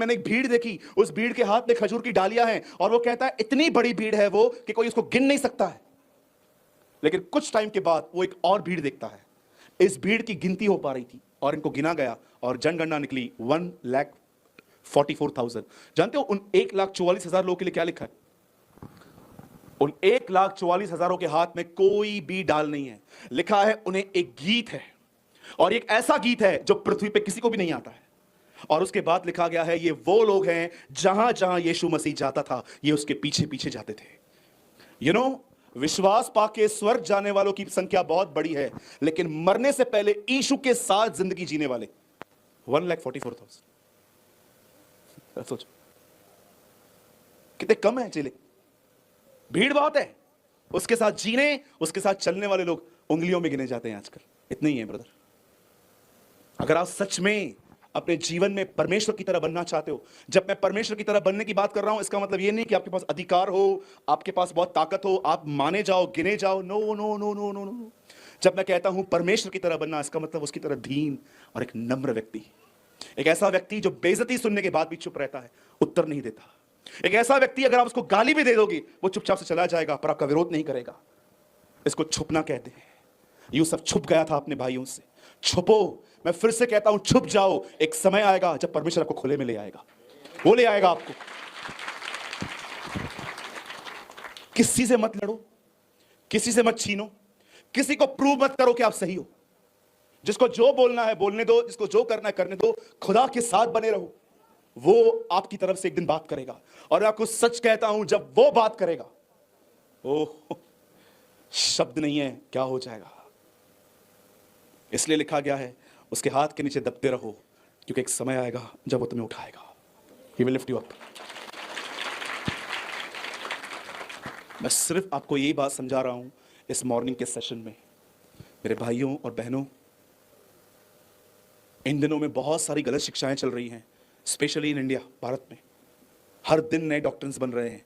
मैंने एक भीड़ देखी, उस भीड़ के हाथ में खजूर की डालियां हैं और वो कहता है इतनी बड़ी भीड़ है वो कि कोई उसको गिन नहीं सकता है। लेकिन कुछ टाइम के बाद वो एक और भीड़ देखता है, इस भीड़ की गिनती हो पा रही थी और इनको गिना गया और जनगणना निकली 1,44,000। जानते हो उन 1,44,000 लोगों के लिए क्या लिखा है? उन 1,44,000 के हाथ में कोई भी डाल नहीं है। लिखा है उन्हें एक गीत है, और एक ऐसा गीत है जो पृथ्वी पे किसी को भी नहीं आता है। और उसके बाद लिखा गया है ये वो लोग हैं जहां जहां यीशु मसीह जाता था ये उसके पीछे पीछे जाते थे। विश्वास पाके स्वर्ग जाने वालों की संख्या बहुत बड़ी है, लेकिन मरने से पहले यीशु के साथ जिंदगी जीने वाले 1,44,000। सोचो कितने कम है चेले। भीड़ बहुत है, उसके साथ जीने, उसके साथ चलने वाले लोग उंगलियों में गिने जाते हैं आजकल। इतने ही है ब्रदर। अगर आप सच में अपने जीवन में परमेश्वर की तरह बनना चाहते हो, जब मैं परमेश्वर की तरह बनने की बात कर रहा हूं, इसका मतलब यह नहीं कि आपके पास अधिकार हो, आपके पास बहुत ताकत हो, आप माने जाओ, गिने जाओ। No no no no no no. जब मैं कहता हूं परमेश्वर की तरह बनना, इसका मतलब उसकी तरह दीन और एक नम्र व्यक्ति, एक ऐसा व्यक्ति जो बेइज्जती सुनने के बाद भी चुप रहता है, उत्तर नहीं देता। एक ऐसा व्यक्ति अगर आप उसको गाली भी दे दोगे वो चुपचाप से चला जाएगा पर आपका विरोध नहीं करेगा। इसको छुपना कहते हैं। यूसुफ छुप गया था अपने भाइयों से। छुपो, मैं फिर से कहता हूं छुप जाओ, एक समय आएगा जब परमेश्वर आपको खुले में ले आएगा। वो ले आएगा आपको। किसी से मत लड़ो, किसी से मत छीनो, किसी को प्रूव मत करो कि आप सही हो। जिसको जो बोलना है बोलने दो, जिसको जो करना है करने दो। खुदा के साथ बने रहो, वो आपकी तरफ से एक दिन बात करेगा। और मैं आपको सच कहता हूं जब वो बात करेगा, ओह शब्द नहीं है क्या हो जाएगा। इसलिए लिखा गया है उसके हाथ के नीचे दबते रहो, क्योंकि एक समय आएगा जब वो तुम्हें उठाएगा। He will lift you up। मैं सिर्फ आपको यही बात समझा रहा हूं इस मॉर्निंग के सेशन में। मेरे भाइयों और बहनों, इन दिनों में बहुत सारी गलत शिक्षाएं चल रही हैं, स्पेशली इन इंडिया, भारत में। हर दिन नए डॉक्ट्रिन्स बन रहे हैं।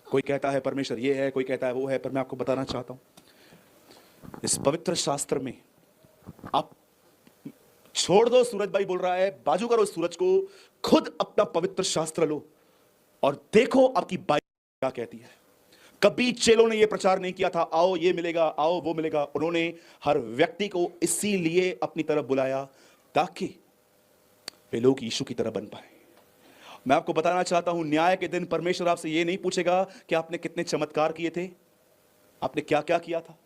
कोई कहता है परमेश्वर ये है, कोई कहता है वो है। पर मैं आपको बताना चाहता हूं इस पवित्र शास्त्र में, आप छोड़ दो, सूरज भाई बोल रहा है, बाजू करो सूरज को, खुद अपना पवित्र शास्त्र लो और देखो आपकी बाइबल क्या कहती है। कभी चेलों ने यह प्रचार नहीं किया था आओ ये मिलेगा, आओ वो मिलेगा। उन्होंने हर व्यक्ति को इसीलिए अपनी तरफ बुलाया ताकि वे लोग यीशु की तरह बन पाए। मैं आपको बताना चाहता हूं न्याय के दिन परमेश्वर आपसे यह नहीं पूछेगा कि आपने कितने चमत्कार किए थे, आपने क्या क्या किया था।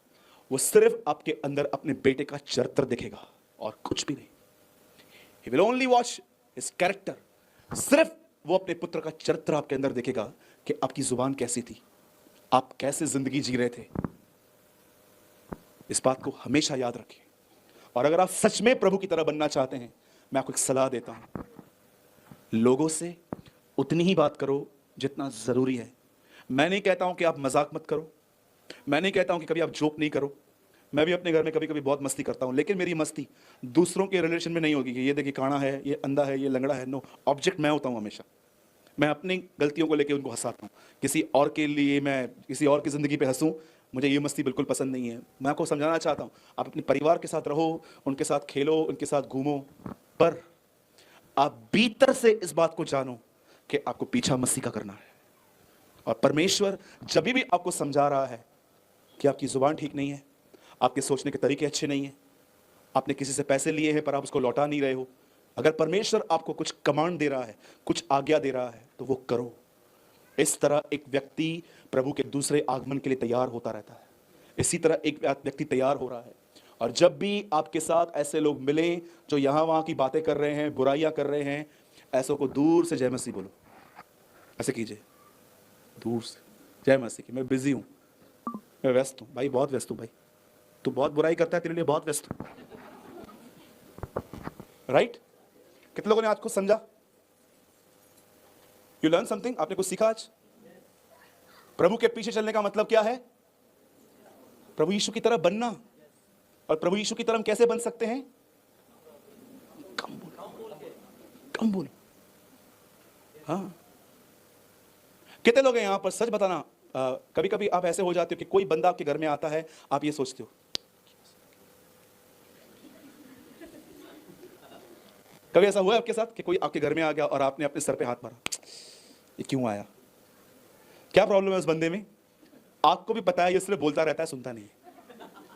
वो सिर्फ आपके अंदर अपने बेटे का चरित्र देखेगा और कुछ भी नहीं। He will only watch his character। सिर्फ वो अपने पुत्र का चरित्र आपके अंदर देखेगा कि आपकी जुबान कैसी थी, आप कैसे जिंदगी जी रहे थे। इस बात को हमेशा याद रखें। और अगर आप सच में प्रभु की तरह बनना चाहते हैं, मैं आपको एक सलाह देता हूं, लोगों से उतनी ही बात करो जितना जरूरी है। मैं नहीं कहता हूं कि आप मजाक मत करो, मैं नहीं कहता हूं कि कभी आप जोक नहीं करो। मैं भी अपने घर में कभी कभी बहुत मस्ती करता हूं, लेकिन मेरी मस्ती दूसरों के रिलेशन में नहीं होगी कि ये देखिए काना है, ये अंधा है, ये लंगड़ा है। नो, ऑब्जेक्ट मैं होता हूं हमेशा। मैं अपनी गलतियों को लेकर उनको हंसाता हूं। किसी और के लिए मैं किसी और की जिंदगी पे हंसूं, मुझे ये मस्ती बिल्कुल पसंद नहीं है। मैं आपको समझाना चाहता हूं आप अपने परिवार के साथ रहो, उनके साथ खेलो, उनके साथ घूमो, पर आप भीतर से इस बात को जानो कि आपको पीछा मसीह का करना है। और परमेश्वर जब भी आपको समझा रहा है कि आपकी जुबान ठीक नहीं है, आपके सोचने के तरीके अच्छे नहीं हैं, आपने किसी से पैसे लिए हैं पर आप उसको लौटा नहीं रहे हो, अगर परमेश्वर आपको कुछ कमांड दे रहा है, कुछ आज्ञा दे रहा है, तो वो करो। इस तरह एक व्यक्ति प्रभु के दूसरे आगमन के लिए तैयार होता रहता है। इसी तरह एक व्यक्ति तैयार हो रहा है। और जब भी आपके साथ ऐसे लोग मिलें जो यहाँ वहाँ की बातें कर रहे हैं, बुराइयां कर रहे हैं, ऐसों को दूर से जय मसीह बोलो। ऐसे कीजिए, दूर से जय मसीह की, मैं बिजी हूँ, मैं व्यस्त हूँ भाई, बहुत व्यस्त हूँ भाई, तू बहुत बुराई करता है, तेरे लिए बहुत व्यस्त हूँ। राइट? कितने लोगों ने आज कुछ समझा? You learn something? आपने कुछ सीखा आज? प्रभु के पीछे चलने का मतलब क्या है? प्रभु यीशु की तरह बनना। और प्रभु यीशु की तरह हम कैसे बन सकते हैं? कम बोलो, कम बोलो। हाँ, कितने लोग हैं यहां पर, सच बताना, कभी कभी आप ऐसे हो जाते हो कि कोई बंदा आपके घर में आता है, आप ये सोचते हो कभी ऐसा हुआ है आपके साथ कि कोई आपके घर में आ गया और आपने अपने सर पे हाथ मारा, ये क्यों आया? क्या प्रॉब्लम है उस बंदे में? आपको भी पता है ये सिर्फ बोलता रहता है, सुनता नहीं है।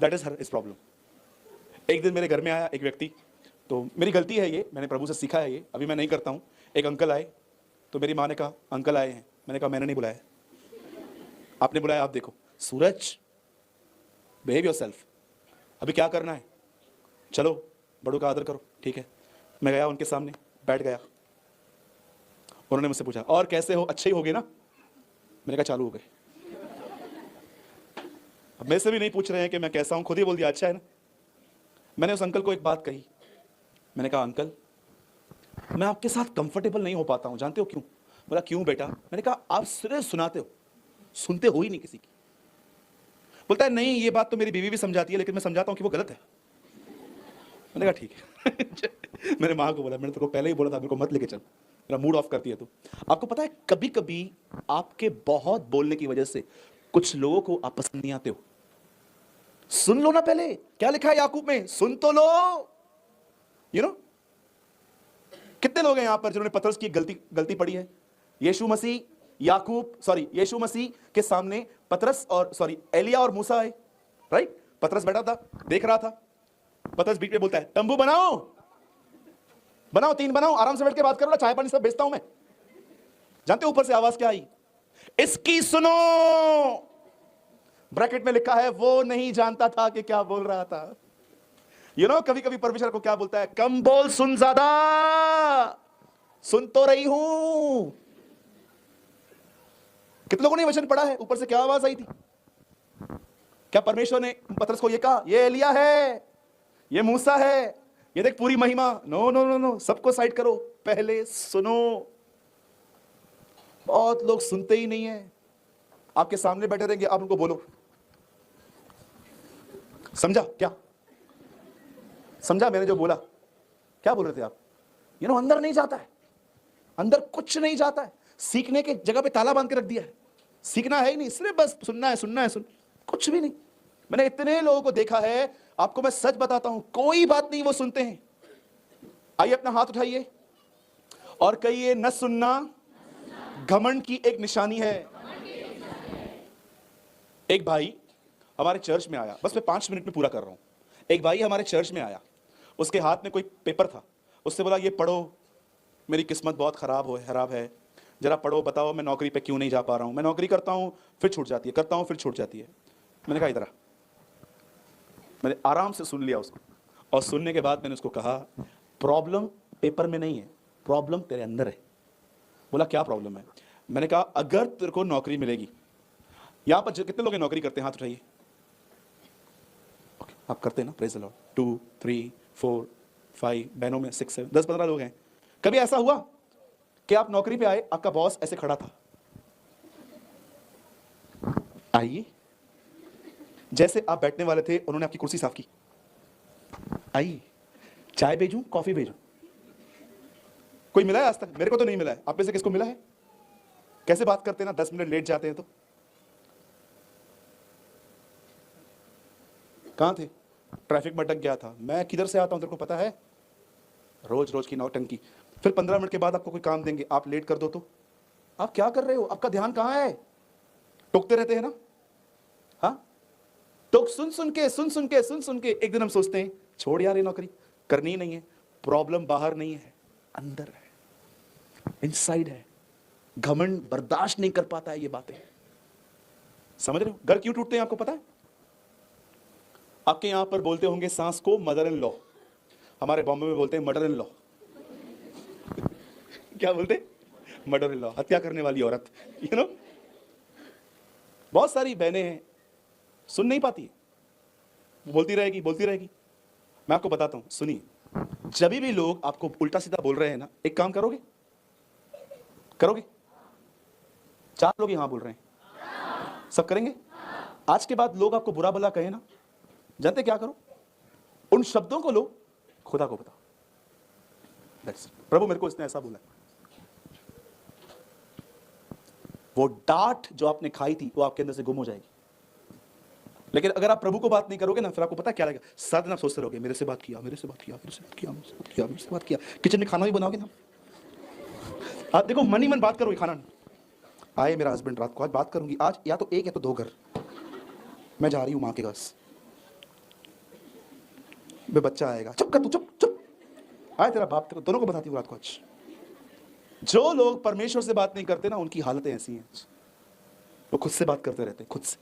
That is her is problem. एक दिन मेरे घर में आया एक व्यक्ति, तो मेरी गलती है ये, मैंने प्रभु से सीखा है ये, अभी मैं नहीं करता हूँ। एक अंकल आए, तो मेरी माँ ने कहा अंकल आए हैं। मैंने कहा मैंने नहीं बुलाया, आपने बुलाया, आप देखो। सूरज, बिहेव योरसेल्फ, अभी क्या करना है, चलो बड़ों का आदर करो, ठीक है। मैं गया उनके सामने, बैठ गया। उन्होंने मुझसे पूछा और कैसे हो, अच्छे ही होगे ना? मैंने कहा चालू हो गए। अब मेरे से भी नहीं पूछ रहे हैं कि मैं कैसा हूं, खुद ही बोल दिया अच्छा है ना। मैंने उस अंकल को एक बात कही, मैंने कहा अंकल मैं आपके साथ कंफर्टेबल नहीं हो पाता हूं, जानते हो क्यों? बोला क्यों बेटा? मैंने कहा आप सिर्फ सुनाते हो, सुनते हो ही नहीं किसी की। बोलता है नहीं ये बात तो मेरी बीवी भी समझाती है, लेकिन मैं समझाता हूं कि वो गलत है। मैंने कहा ठीक है। मेरे माँ को बोला, मैंने तेरे को पहले ही बोला था मेरे को मत लेके चल, मेरा मूड ऑफ करती है तू। आपको पता है कभी कभी आपके बहुत बोलने की वजह से कुछ लोगों को आप पसंद नहीं आते हो। सुन लो ना पहले, क्या लिखा है याकूब में, सुन तो लो। यू नो कितने लोग हैं यहां पर जिन्होंने पतरस की गलती पड़ी है? यीशु मसीह यीशु मसीह के सामने पतरस और एलिया और मूसा आए, राइट? पतरस बैठा था, देख रहा था। पतरस बीच में बोलता है तंबू बनाओ, 3 बनाओ, आराम से बैठ के बात करो ना, चाय पानी सब बेचता हूं मैं। जानते हो ऊपर से आवाज क्या आई? इसकी सुनो। ब्रैकेट में लिखा है वो नहीं जानता था कि क्या बोल रहा था। कभी कभी परमेश्वर को क्या बोलता है, कम बोल सुन ज्यादा, सुन तो रही हूं। कितने लोगों ने वचन पढ़ा है? ऊपर से क्या आवाज आई थी? क्या परमेश्वर ने पतरस को ये कहा ये एलिया है, ये मूसा है, ये देख पूरी महिमा? नो नो नो नो, सबको साइड करो, पहले सुनो। बहुत लोग सुनते ही नहीं है। आपके सामने बैठे रहेंगे, आप उनको बोलो समझा क्या? समझा मैंने जो बोला? क्या बोल रहे थे आप? अंदर नहीं जाता है, अंदर कुछ नहीं जाता है। सीखने के जगह पे ताला बांध के रख दिया है। सीखना है ही नहीं, सिर्फ बस सुनना है, कुछ भी नहीं। मैंने इतने लोगों को देखा है, आपको मैं सच बताता हूं, कोई बात नहीं वो सुनते हैं। आइए अपना हाथ उठाइए और कहिए न सुनना घमंड की एक निशानी है। एक भाई हमारे चर्च में आया, बस मैं 5 मिनट में पूरा कर रहा हूं। एक भाई हमारे चर्च में आया, उसके हाथ में कोई पेपर था। उससे बोला ये पढ़ो, मेरी किस्मत बहुत खराब है, जरा पढ़ो, बताओ मैं नौकरी पे क्यों नहीं जा पा रहा हूं। मैं नौकरी करता हूं फिर छूट जाती है, करता हूं फिर छूट जाती है। मैंने कहा इधर आ। मैंने आराम से सुन लिया उसको, और सुनने के बाद मैंने उसको कहा प्रॉब्लम पेपर में नहीं है, प्रॉब्लम तेरे अंदर है। बोला क्या प्रॉब्लम है? मैंने कहा अगर तेरे को नौकरी मिलेगी, यहां पर कितने लोग नौकरी करते हैं? हाथ उठाइए। आप करते हैं ना? Praise the Lord. 2 3 4 5 बहनों में 6 7 10 15 लोग हैं। कभी ऐसा हुआ कि आप नौकरी पे आए, आपका बॉस ऐसे खड़ा था, आइए, जैसे आप बैठने वाले थे उन्होंने आपकी कुर्सी साफ की, आइए, चाय भेजूं कॉफी भेजूं? कोई मिला है आज तक? मेरे को तो नहीं मिला है। आप में से किसको मिला है? कैसे बात करते हैं ना, 10 मिनट लेट जाते हैं तो। कहां थे? ट्रैफिक में अटक गया था। मैं किधर से आता हूं तेरे को पता है? रोज रोज की नौटंकी। फिर 15 मिनट के बाद आपको कोई काम देंगे, आप लेट कर दो तो आप क्या कर रहे हो? आपका ध्यान कहां है? टोकते रहते हैं ना। हाँ, तो सुन सुन के एक दिन हम सोचते हैं छोड़ यार ये नौकरी, करनी ही नहीं है। प्रॉब्लम बाहर नहीं है, अंदर है, इनसाइड है। घमंड बर्दाश्त नहीं कर पाता है ये बातें। समझ रहे हो? घर क्यों टूटते हैं आपको पता है? आपके यहां पर बोलते होंगे सास को मदर इन लॉ, हमारे बॉम्बे में बोलते हैं मदर इन लॉ। क्या बोलते? मदर इन लॉ, हत्या करने वाली औरत। बहुत सारी बहनें हैं, सुन नहीं पाती, बोलती रहेगी। मैं आपको बताता हूं, सुनिए, जब भी लोग आपको उल्टा सीधा बोल रहे हैं ना, एक काम करोगे? 4 लोग यहां बोल रहे हैं, सब करेंगे? आज के बाद लोग आपको बुरा भला कहे ना, जानते क्या करो? उन शब्दों को लो, खुदा को बताओ। प्रभु मेरे को इसने ऐसा बोला। वो डांट जो आपने खाई थी वो आपके अंदर से गुम हो जाएगी। लेकिन अगर आप प्रभु को बात नहीं करोगे ना, फिर आपको पता है क्या लगेगा, सारा दिन आप सोचते रहोगे मेरे से बात किया, मेरे से बात किया, मेरे से बात किया, मेरे से बात किया, मेरे से बात किया। किचन में खाना भी बनाओगे ना, आप देखो मन ही मन बात करोगे। खाना आए मेरा हस्बैंड रात को, आज बात करूंगी, आज या तो एक या तो दो घर, मैं जा रही हूँ माँ के पास, वे बच्चा आएगा, चुप कर तू, चुप चुप, आए तेरा बाप, तेरे दोनों को बताती हूँ रात को। आज जो लोग परमेश्वर से बात नहीं करते ना, उनकी हालतें ऐसी हैं, वो खुद से बात करते रहते हैं, खुद से।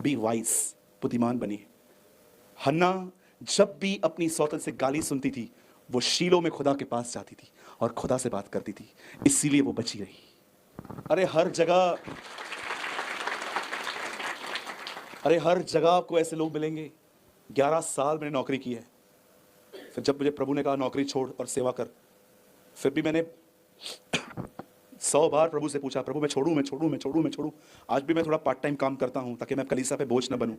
बी वाइज, बुद्धिमान बनिए। हन्ना जब भी अपनी सौतन से गाली सुनती थी, वो शीलो में खुदा के पास जाती थी और खुदा से बात करती थी, इसीलिए वो बची रही। अरे हर जगह आपको ऐसे लोग मिलेंगे। 11 साल मैंने नौकरी की है, फिर जब मुझे प्रभु ने कहा नौकरी छोड़ और सेवा कर, फिर भी मैंने 100 बार प्रभु से पूछा, प्रभु मैं छोड़ूं, मैं छोड़ूं, मैं छोड़ूं, मैं छोड़ूं। आज भी मैं थोड़ा पार्ट टाइम काम करता हूं ताकि मैं कलीसिया पे बोझ न बनूं।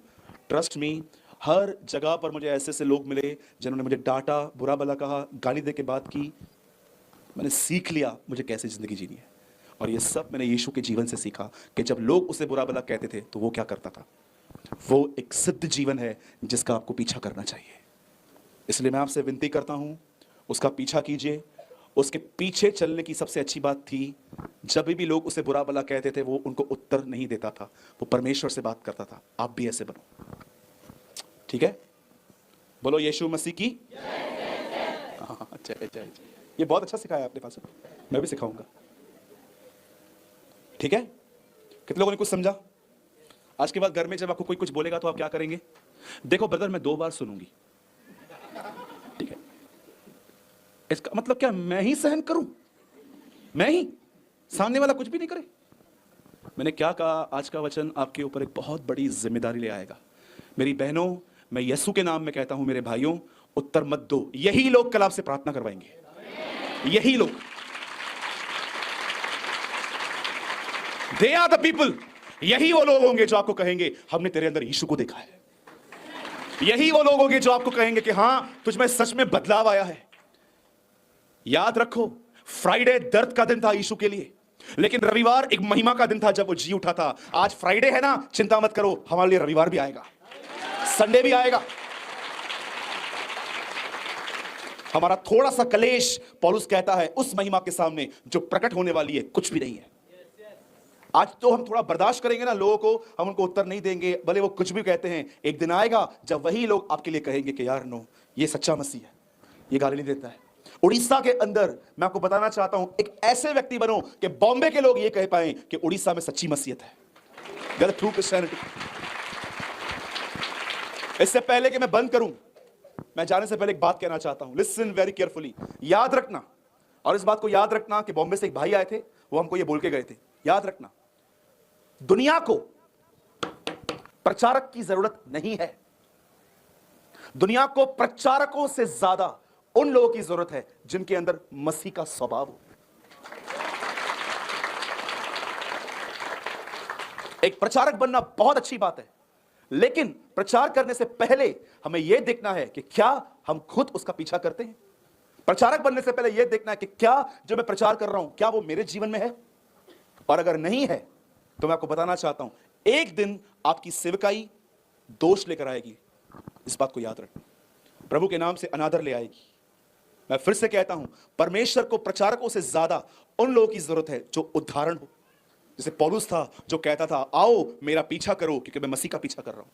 ट्रस्ट मी, हर जगह पर मुझे ऐसे ऐसे लोग मिले जिन्होंने मुझे डांटा, बुरा भला कहा, गाली दे के बात की। मैंने सीख लिया मुझे कैसे जिंदगी जीनी है, और ये सब मैंने यीशु के जीवन से सीखा कि जब लोग उसे बुरा भला कहते थे तो वो क्या करता था। वो एक सिद्ध जीवन है जिसका आपको पीछा करना चाहिए। इसलिए मैं आपसे विनती करता हूं, उसका पीछा कीजिए। उसके पीछे चलने की सबसे अच्छी बात थी, जब भी लोग उसे बुरा भला कहते थे वो उनको उत्तर नहीं देता था, वो परमेश्वर से बात करता था। आप भी ऐसे बनो, ठीक है? बोलो यीशु मसीह की हाँ, जय जय। ये बहुत अच्छा सिखाया आपने पास, मैं भी सिखाऊंगा, ठीक है? कितने लोगों ने कुछ समझा? आज के बाद घर में जब आपको कोई कुछ बोलेगा तो आप क्या करेंगे? देखो ब्रदर, मैं 2 बार सुनूंगी, ठीक है? इसका मतलब क्या मैं ही सहन करूं? मैं ही, सामने वाला कुछ भी नहीं करे? मैंने क्या कहा, आज का वचन आपके ऊपर एक बहुत बड़ी जिम्मेदारी ले आएगा। मेरी बहनों, मैं यीशु के नाम में कहता हूं, मेरे भाइयों, उत्तर मत दो। यही लोग कल आपसे प्रार्थना करवाएंगे, यही लोग, दे आर द पीपल। यही वो लोग होंगे जो आपको कहेंगे हमने तेरे अंदर यीशु को देखा है। यही वो लोग होंगे जो आपको कहेंगे कि हां, तुझ में सच में बदलाव आया है। याद रखो, फ्राइडे दर्द का दिन था यीशु के लिए, लेकिन रविवार एक महिमा का दिन था जब वो जी उठा था। आज फ्राइडे है ना, चिंता मत करो, हमारे लिए रविवार भी आएगा, संडे भी आएगा। हमारा थोड़ा सा कलेश, पौलुस कहता है, उस महिमा के सामने जो प्रकट होने वाली है कुछ भी नहीं है। आज तो हम थोड़ा बर्दाश्त करेंगे ना लोगों को, हम उनको उत्तर नहीं देंगे, भले वो कुछ भी कहते हैं। एक दिन आएगा जब वही लोग आपके लिए कहेंगे कि यार नो, ये सच्चा मसीह है, ये गाली नहीं देता है। उड़ीसा के अंदर मैं आपको बताना चाहता हूं, एक ऐसे व्यक्ति बनो कि बॉम्बे के लोग ये कह पाए कि उड़ीसा में सच्ची मसीहत है, दैट ट्रू क्रिश्चियनिटी। इससे पहले कि मैं बंद करूं, मैं जाने से पहले एक बात कहना चाहता हूं, लिसन वेरी केयरफुली, याद रखना, और इस बात को याद रखना कि बॉम्बे से एक भाई आए थे, वो हमको ये बोल के गए थे, याद रखना, दुनिया को प्रचारक की जरूरत नहीं है। दुनिया को प्रचारकों से ज्यादा उन लोगों की जरूरत है जिनके अंदर मसीह का स्वभाव हो। एक प्रचारक बनना बहुत अच्छी बात है, लेकिन प्रचार करने से पहले हमें यह देखना है कि क्या हम खुद उसका पीछा करते हैं। प्रचारक बनने से पहले यह देखना है कि क्या जो मैं प्रचार कर रहा हूं, क्या वो मेरे जीवन में है, और अगर नहीं है तो मैं आपको बताना चाहता हूं, एक दिन आपकी सेवकाई दोष लेकर आएगी। इस बात को याद रखना, प्रभु के नाम से अनादर ले आएगी। मैं फिर से कहता हूं, परमेश्वर को प्रचारकों से ज्यादा उन लोगों की जरूरत है जो उदाहरण हो। जैसे पौलुस था जो कहता था, आओ मेरा पीछा करो क्योंकि मैं मसीह का पीछा कर रहा हूं।